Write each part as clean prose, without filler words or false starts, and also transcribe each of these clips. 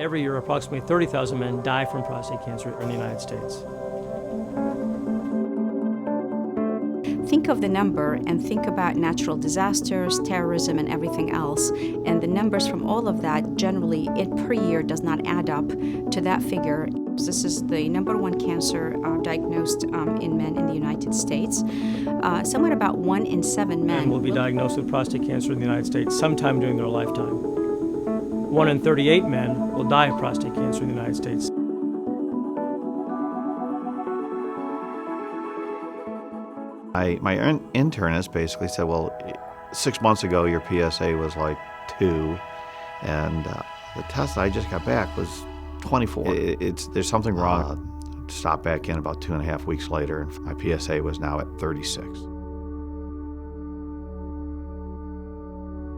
Every year, approximately 30,000 men die from prostate cancer in the United States. Think of the number and think about natural disasters, terrorism, and everything else. And the numbers from all of that generally, per year, does not add up to that figure. This is the number one cancer diagnosed in men in the United States. Somewhere about 1 in 7 men will be diagnosed with prostate cancer in the United States sometime during their lifetime. 1 in 38 men will die of prostate cancer in the United States. My internist basically said, well, 6 months ago your PSA was like 2, and the test I just got back was 24. There's something wrong. Stopped back in about 2.5 weeks later, and my PSA was now at 36.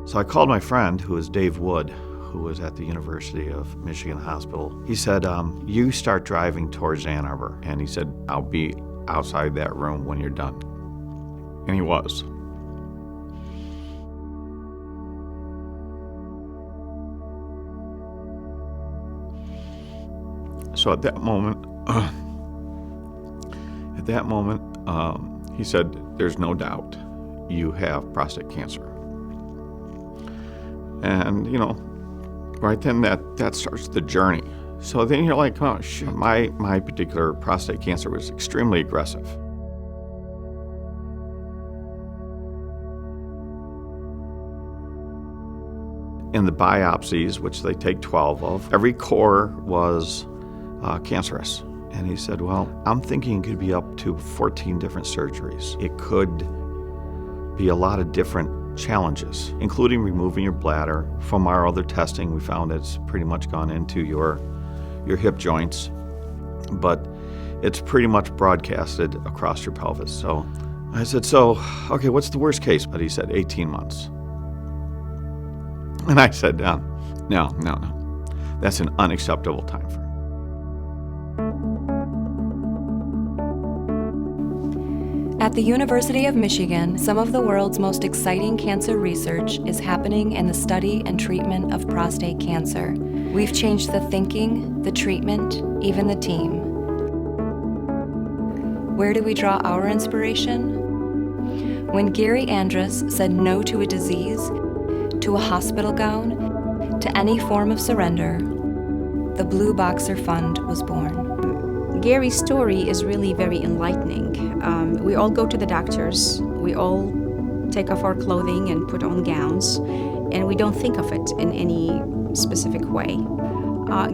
So I called my friend, who is Dave Wood, who was at the University of Michigan Hospital. He said, you start driving towards Ann Arbor. And he said, I'll be outside that room when you're done. And he was. So at that moment, he said, there's no doubt you have prostate cancer. And, you know, right then that starts the journey. So then you're like, oh, shit. My particular prostate cancer was extremely aggressive. In the biopsies, which they take 12 of, every core was cancerous. And he said, well, I'm thinking it could be up to 14 different surgeries. It could be a lot of different challenges, including removing your bladder. From our other testing, we found it's pretty much gone into your hip joints, but it's pretty much broadcasted across your pelvis. So I said, okay, what's the worst case? But he said 18 months. And I said, no. That's an unacceptable time frame. At the University of Michigan, some of the world's most exciting cancer research is happening in the study and treatment of prostate cancer. We've changed the thinking, the treatment, even the team. Where do we draw our inspiration? When Gary Andrus said no to a disease, to a hospital gown, to any form of surrender, the Blue Boxer Fund was born. Gary's story is really very enlightening. We all go to the doctors, we all take off our clothing and put on gowns, and we don't think of it in any specific way.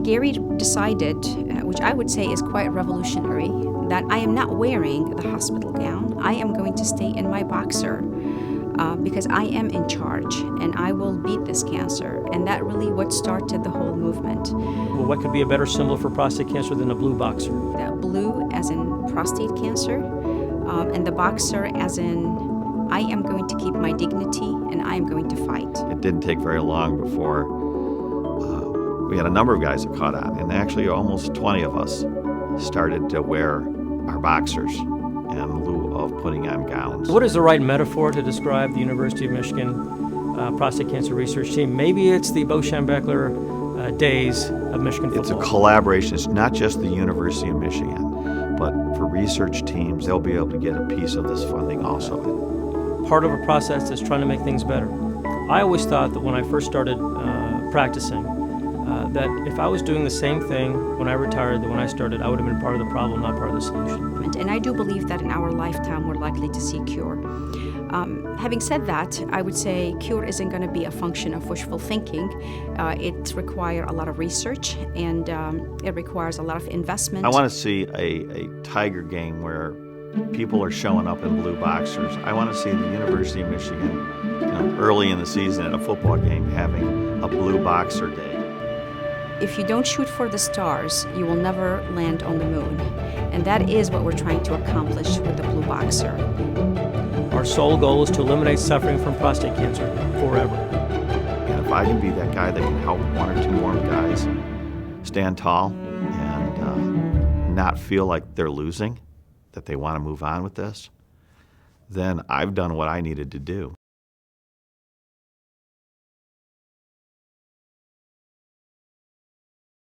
Gary decided, which I would say is quite revolutionary, that I am not wearing the hospital gown. I am going to stay in my boxer because I am in charge and I will beat this cancer. And that really what started the whole movement. Well, what could be a better symbol for prostate cancer than a blue boxer? The blue as in prostate cancer, and the boxer as in I am going to keep my dignity and I am going to fight. It didn't take very long before we had a number of guys that caught on, and actually almost 20 of us started to wear our boxers in lieu of putting on gowns. What is the right metaphor to describe the University of Michigan prostate cancer research team? Maybe it's the Bo Schembechler days of Michigan football. It's a collaboration. It's not just the University of Michigan, but for research teams, they'll be able to get a piece of this funding also. Part of a process that's trying to make things better. I always thought that when I first started practicing, that if I was doing the same thing when I retired that when I started, I would have been part of the problem, not part of the solution. And I do believe that in our lifetime we're likely to see cure. Having said that, I would say cure isn't going to be a function of wishful thinking. It requires a lot of research and it requires a lot of investment. I want to see a Tiger game where people are showing up in blue boxers. I want to see the University of Michigan, early in the season at a football game having a blue boxer day. If you don't shoot for the stars, you will never land on the moon. And that is what we're trying to accomplish with the Blue Boxer. Our sole goal is to eliminate suffering from prostate cancer forever. And if I can be that guy that can help 1 or 2 more guys stand tall and not feel like they're losing, that they want to move on with this, then I've done what I needed to do.